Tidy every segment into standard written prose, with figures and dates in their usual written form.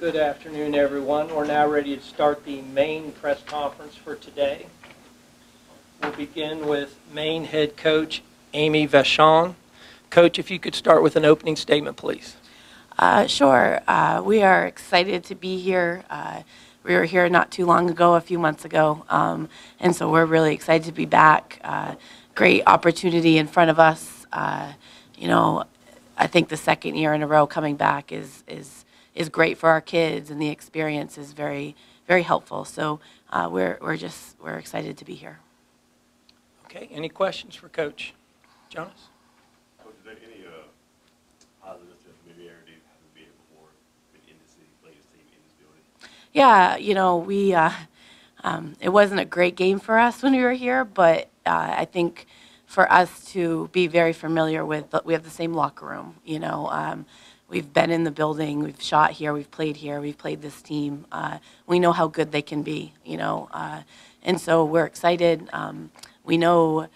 Good afternoon, everyone. We're now ready to start the Maine press conference for today. We'll begin with Maine head coach Amy Vachon. Coach, if you could start with an opening statement, please. Sure. We are excited to be here. We were here not too long ago, a few months ago, and so we're really excited to be back. Great opportunity in front of us. I think the second year in a row coming back is great for our kids, and the experience is very, very helpful. So we're excited to be here. Okay. Any questions for Coach Jonas? Coach, is there any positives to familiarity with being before in the city, playing this team in this building? Yeah, it wasn't a great game for us when we were here, but I think for us to be very familiar with, we have the same locker room. We've been in the building, we've shot here, we've played this team. We know how good they can be, and so we're excited. We know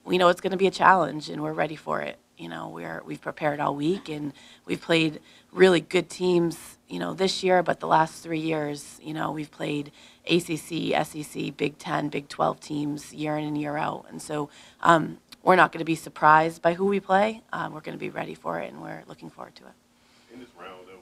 it's going to be a challenge, and we're ready for it. We've prepared all week, and we've played really good teams, this year, but the last 3 years, we've played ACC, SEC, Big 10, Big 12 teams year in and year out. And so we're not going to be surprised by who we play. We're going to be ready for it, and we're looking forward to it. In this round, though,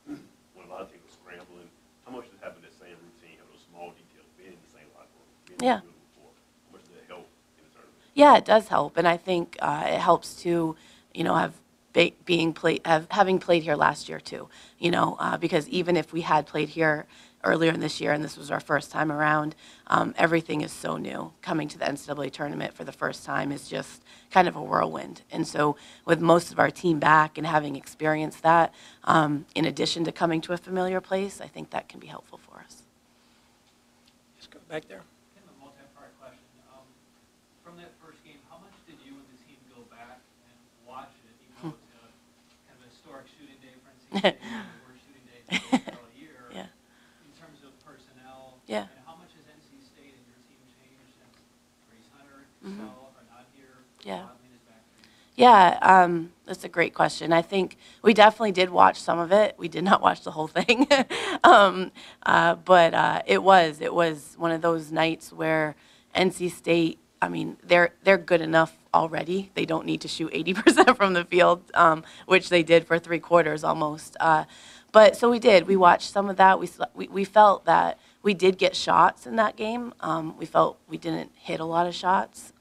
when a lot of teams are scrambling, how much does having that same routine, having those small details, being in the same locker room, being in the building before, how much does that help in the tournament? Yeah, it does help, and I think it helps to, having played here last year too. Because even if we had played here earlier in this year, and this was our first time around, everything is so new. Coming to the NCAA tournament for the first time is just kind of a whirlwind. And so with most of our team back and having experienced that, in addition to coming to a familiar place, I think that can be helpful for us. Just go back there. Kind of a multi-part question. From that first game, how much did you and the team go back and watch it, even though it's kind of a historic shooting day for NCAA, the worst shooting day all year? Yeah. In terms of personnel, yeah. And how much has NC State and your team changed since Grace Hunter, Cassell are not here? Yeah. Is back here? Yeah, that's a great question. I think we definitely did watch some of it. We did not watch the whole thing, but it was one of those nights where NC State, they're good enough already. They don't need to shoot 80% from the field, which they did for 3 quarters almost. But so we did. We watched some of that. We felt that we did get shots in that game. We felt we didn't hit a lot of shots.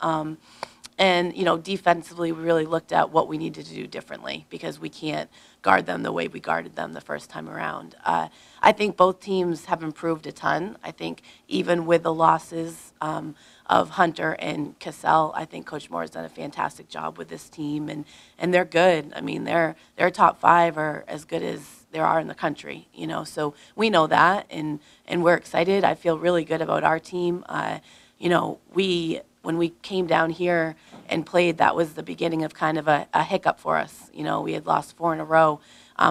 And, defensively, we really looked at what we needed to do differently because we can't guard them the way we guarded them the first time around. I think both teams have improved a ton. I think even with the losses of Hunter and Cassell, I think Coach Moore has done a fantastic job with this team, and they're good. Their top 5 are as good as there are in the country, So we know that, and we're excited. I feel really good about our team. When we came down here and played, that was the beginning of kind of a hiccup for us. We had lost 4 in a row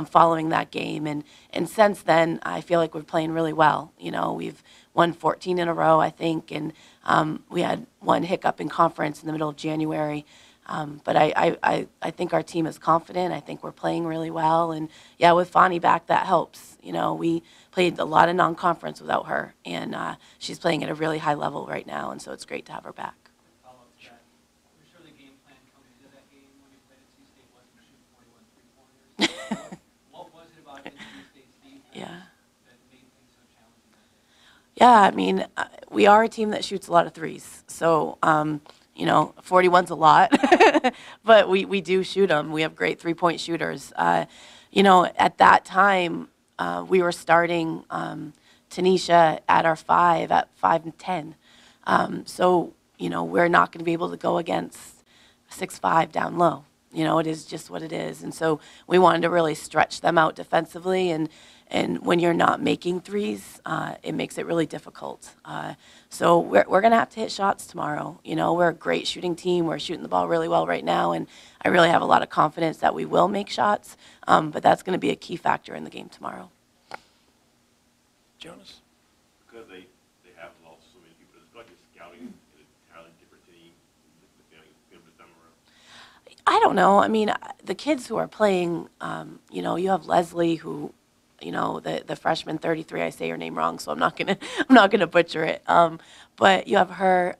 following that game. And since then, I feel like we're playing really well. We've won 14 in a row, I think, and we had one hiccup in conference in the middle of January. But I think our team is confident. I think we're playing really well. And, yeah, with Fani back, that helps. We played a lot of non-conference without her, and she's playing at a really high level right now, and so it's great to have her back. Follow-up to that. I'm sure the game plan coming into that game when you played NC State wasn't to shoot 41 3-pointers. What was it about NC State's defense that made things so challenging? Yeah, we are a team that shoots a lot of threes, so 41's a lot, but we do shoot them. We have great 3-point shooters. At that time, we were starting Tanesha at our 5 and 10. So, we're not going to be able to go against 6'5" down low. It is just what it is. And so we wanted to really stretch them out defensively, and when you're not making threes, it makes it really difficult. So we're going to have to hit shots tomorrow. We're a great shooting team. We're shooting the ball really well right now, and I really have a lot of confidence that we will make shots, but that's going to be a key factor in the game tomorrow. Jonas? Because they have lost so many people, it's like you're scouting an entirely different team this time around. I don't know. The kids who are playing, you have Leslie, who the freshman 33. I say her name wrong, so I'm not gonna I'm not gonna butcher it. But you have her.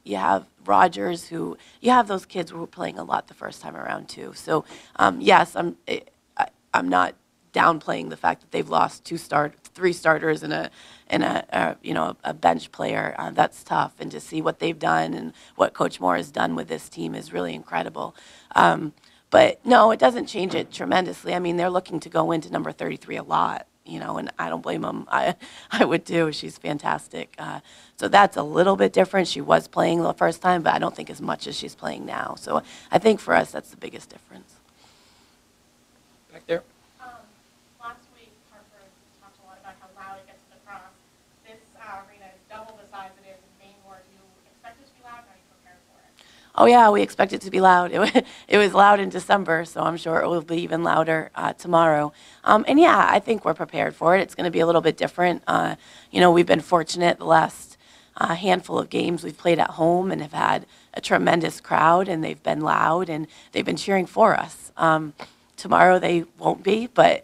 You have Rogers, who you have those kids who were playing a lot the first time around too. So yes, I'm not downplaying the fact that they've lost three starters and a bench player. That's tough, and to see what they've done and what Coach Moore has done with this team is really incredible. But no, it doesn't change it tremendously. I mean, they're looking to go into number 33 a lot, and I don't blame them. I would too. She's fantastic. So that's a little bit different. She was playing the first time, but I don't think as much as she's playing now. So I think for us, that's the biggest difference. Back there. Last week, Harper talked a lot about how loud it gets at the cross. This arena is double the size it is in Maine. Do you expect it to be loud? How are you prepared for it? Oh yeah, we expect it to be loud. It was loud in December, so I'm sure it will be even louder tomorrow. And yeah, I think we're prepared for it. It's going to be a little bit different. We've been fortunate the last handful of games we've played at home and have had a tremendous crowd, and they've been loud and they've been cheering for us. Tomorrow they won't be, but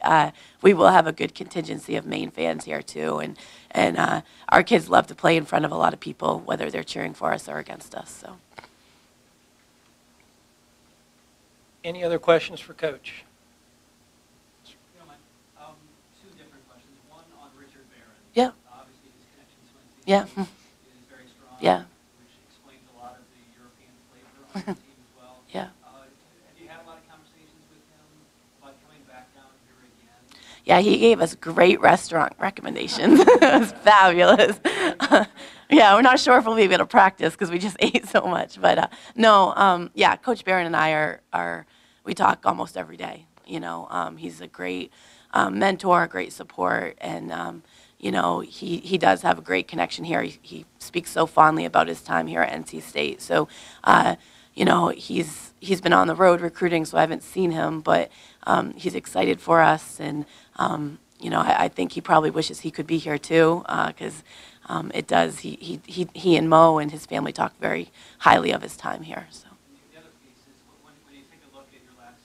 we will have a good contingency of Maine fans here too, and our kids love to play in front of a lot of people, whether they're cheering for us or against us. So. Any other questions for Coach? If you don't mind, two different questions. One on Richard Barron. Yeah. Obviously, his connection to NC Yeah. is very strong. Yeah. Which explains a lot of the European flavor on the team as well. Yeah. Have you had a lot of conversations with him about coming back down here again? Yeah, he gave us great restaurant recommendations. It was fabulous. Yeah, we're not sure if we'll be able to practice because we just ate so much. But no, yeah, Coach Barron and I we talk almost every day. He's a great mentor, a great support, and he does have a great connection here. He speaks so fondly about his time here at NC State. So, he's been on the road recruiting, so I haven't seen him, but he's excited for us, and I think he probably wishes he could be here too, because it does. He and Mo and his family talk very highly of his time here. So. The other piece is when you take a look at your last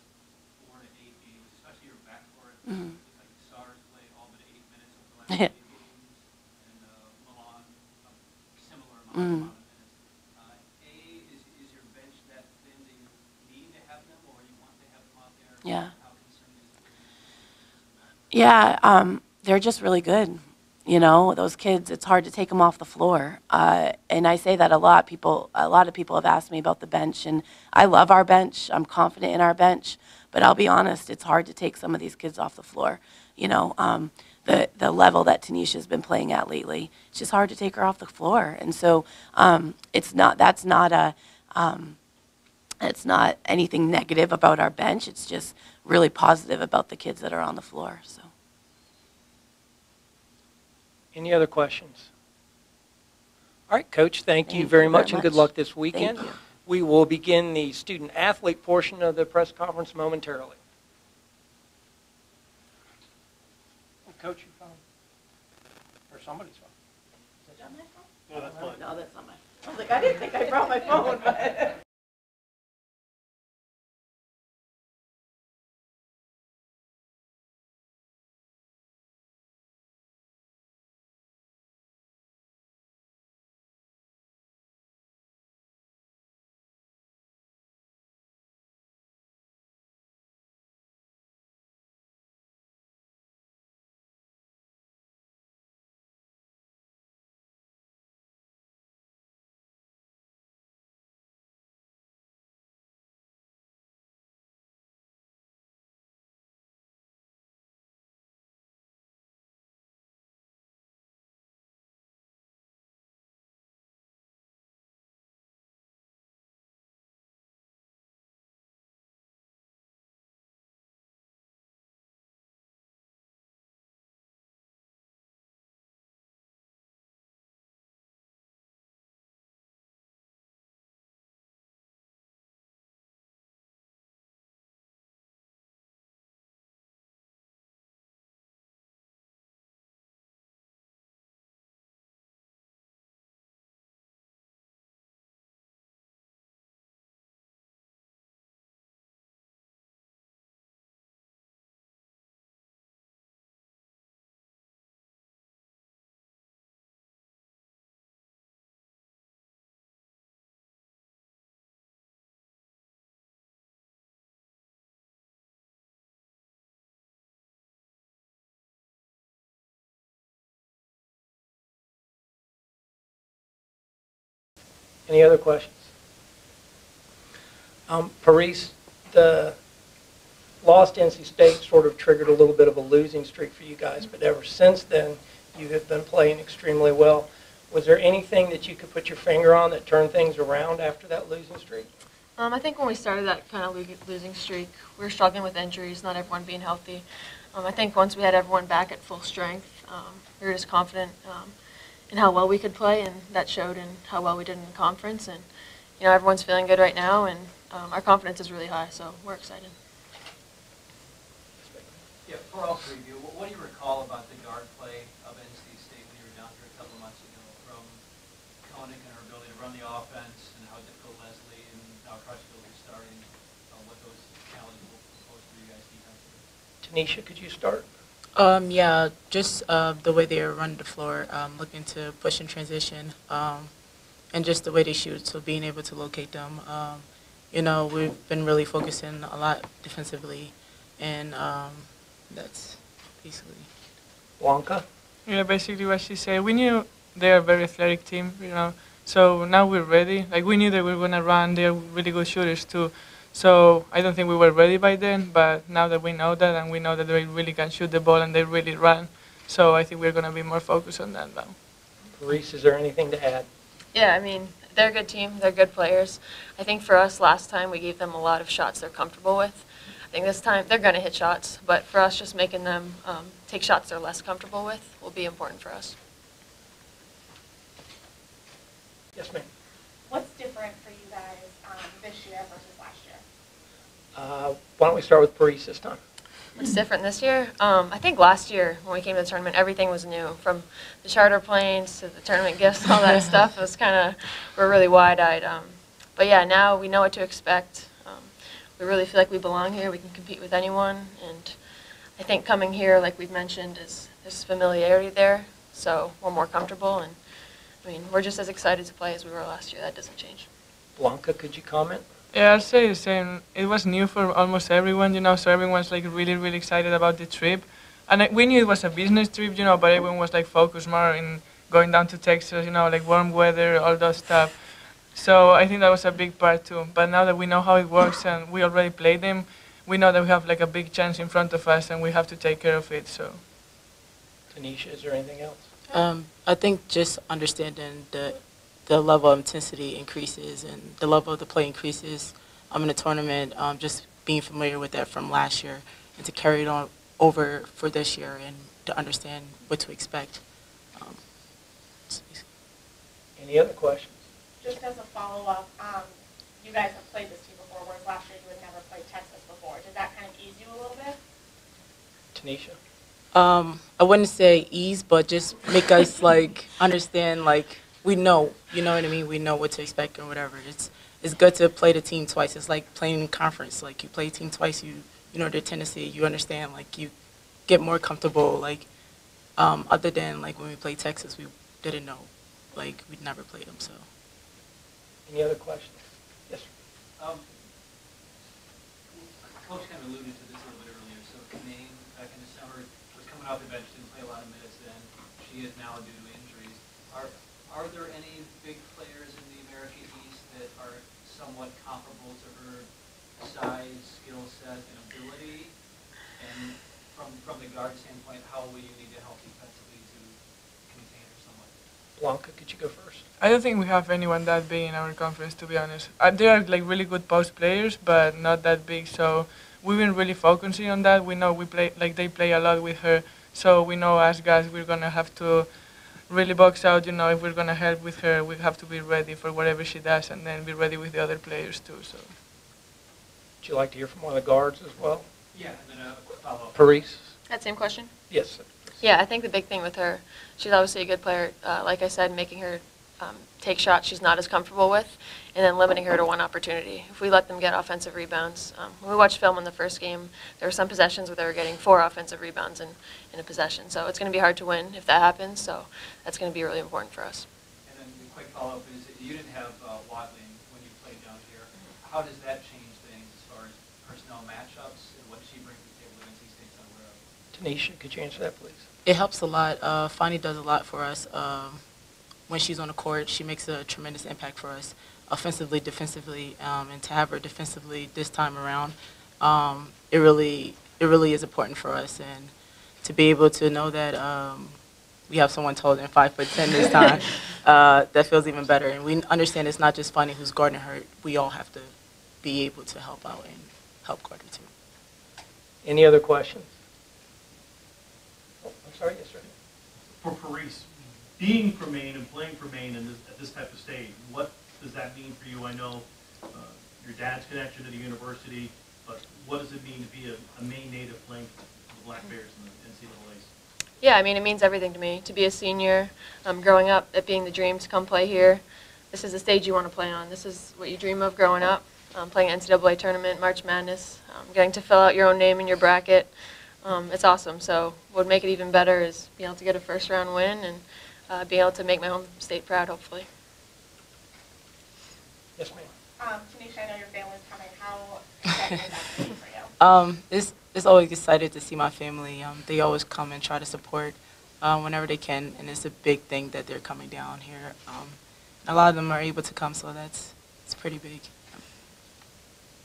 4 to 8 games, especially your backcourt, Mm-hmm. it's like the Stars play all but 8 minutes over the last 8 games, and Millan a similar amount of minutes. Is your bench that thin that you need to have them, or you want to have them out there? Yeah. How concerned is it? Yeah, they're just really good. Those kids, it's hard to take them off the floor. And I say that a lot. A lot of people have asked me about the bench, and I love our bench. I'm confident in our bench. But I'll be honest, it's hard to take some of these kids off the floor. The level that Tanesha has been playing at lately, it's just hard to take her off the floor. And so it's not anything negative about our bench. It's just really positive about the kids that are on the floor. So. Any other questions? All right, Coach, thank you Thank very you much, very and good much. luck this weekend. Thank you. We will begin the student-athlete portion of the press conference momentarily. Coach, your phone? Or somebody's phone? No, that's fine. No, that's not mine. I was like, I didn't think I brought my phone, but. Any other questions? Parise, the loss to NC State sort of triggered a little bit of a losing streak for you guys, but ever since then, you have been playing extremely well. Was there anything that you could put your finger on that turned things around after that losing streak? I think when we started that kind of losing streak, we were struggling with injuries, not everyone being healthy. I think once we had everyone back at full strength, we were just confident in how well we could play, and that showed in how well we did in the conference. And everyone's feeling good right now, and our confidence is really high, so we're excited. Yeah, for all three of you, what do you recall about the guard play of NC State when you were down here a couple months ago, from Koenig and her ability to run the offense and how difficult Leslie and now Crutchfield is starting, what those challenges will pose for you guys defensively? Tanesha, could you start? Yeah, just the way they run the floor, looking to push in transition, and just the way they shoot, so being able to locate them. We've been really focusing a lot defensively, and that's basically. Blanca? Yeah, basically what she said. We knew they're a very athletic team, so now we're ready. Like, we knew that we were going to run. They're really good shooters, too. So I don't think we were ready by then, but now that we know that, and we know that they really can shoot the ball and they really run, so I think we're going to be more focused on that now. Parise, is there anything to add? Yeah, I mean, they're a good team. They're good players. I think for us, last time, we gave them a lot of shots they're comfortable with. I think this time they're going to hit shots, but for us, just making them take shots they're less comfortable with will be important for us. Yes, ma'am. What's different for you guys this year versus last year? Why don't we start with Parise this time? What's different this year? I think last year when we came to the tournament, everything was new. From the charter planes to the tournament gifts, all that stuff. It was we're really wide-eyed. But yeah, now we know what to expect. We really feel like we belong here. We can compete with anyone. And I think coming here, like we've mentioned, there's familiarity there. So we're more comfortable. And I mean, we're just as excited to play as we were last year. That doesn't change. Blanca, could you comment? Yeah, I'll say the same. It was new for almost everyone, so everyone's like really, really excited about the trip. And we knew it was a business trip, but everyone was like focused more in going down to Texas, like warm weather, all that stuff. So I think that was a big part too. But now that we know how it works and we already played them, we know that we have like a big chance in front of us and we have to take care of it. So. Tanesha, is there anything else? I think just understanding the level of intensity increases and the level of the play increases in the tournament, just being familiar with that from last year and to carry it on over for this year and to understand what to expect. Any other questions? Just as a follow-up, you guys have played this team before, whereas last year you had never played Texas before. Did that kind of ease you a little bit? Tanesha? I wouldn't say ease, but just make us understand we know, you know what I mean? We know what to expect or whatever. It's good to play the team twice. It's like playing in conference. Like you play a team twice, you know their tendency. You understand. You get more comfortable. Other than when we played Texas, we didn't know. We'd never played them. So. Any other questions? Yes, sir. Coach kind of alluded to this a little bit earlier. So UMaine, back in December, was coming off the bench, didn't play a lot of minutes then. She is now due to injuries. Are there any big players in the American East that are somewhat comparable to her size, skill set, and ability? And from the guard standpoint, how will you need to help defensively to contain her somewhat? Blanca, could you go first? I don't think we have anyone that big in our conference, to be honest. They are really good post players, but not that big. So we've been really focusing on that. We know they play a lot with her. So we know as guys we're gonna have to really box out. If we're gonna help with her, we have to be ready for whatever she does, and then be ready with the other players too. So. Would you like to hear from one of the guards as well? Yeah, and then a quick follow-up. Parise? That same question? Yes, sir. Yeah, I think the big thing with her, she's obviously a good player. Like I said, making her take shots she's not as comfortable with, and then limiting her to one opportunity. If we let them get offensive rebounds, when we watched film in the first game, there were some possessions where they were getting 4 offensive rebounds in a possession. So it's going to be hard to win if that happens, so that's going to be really important for us. And then the quick follow-up is you didn't have Watling when you played down here. How does that change things as far as personnel matchups, and what does she bring to the table that NC State's unaware of? Tanesha, could you answer that, please? It helps a lot. Fani does a lot for us. when she's on the court, she makes a tremendous impact for us, offensively, defensively, and to have her defensively this time around, it really is important for us, and to be able to know that we have someone taller than 5'10" this time, that feels even better. And we understand it's not just Fanny who's guarding her; we all have to be able to help out and help guard her too. Any other questions? Oh, I'm sorry, yes, sir. For Parise, being for Maine and playing for Maine at this type of stage, what does that mean for you? I know your dad's connection to the university, but what does it mean to be a Maine native playing for the Black Bears in the NCAAs? Yeah, I mean, it means everything to me. To be a senior, growing up, it being the dream to come play here, this is the stage you want to play on. This is what you dream of growing up, playing NCAA tournament, March Madness, getting to fill out your own name in your bracket. It's awesome. So what would make it even better is being able to get a first-round win and being able to make my home state proud, hopefully. Yes, ma'am. Tanesha, I know your family's coming. How exciting is that to be for you? It's always excited to see my family. They always come and try to support whenever they can, and it's a big thing that they're coming down here. A lot of them are able to come, so it's pretty big.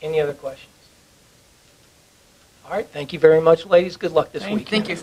Any other questions? All right, thank you very much, ladies. Good luck this week. Thank you.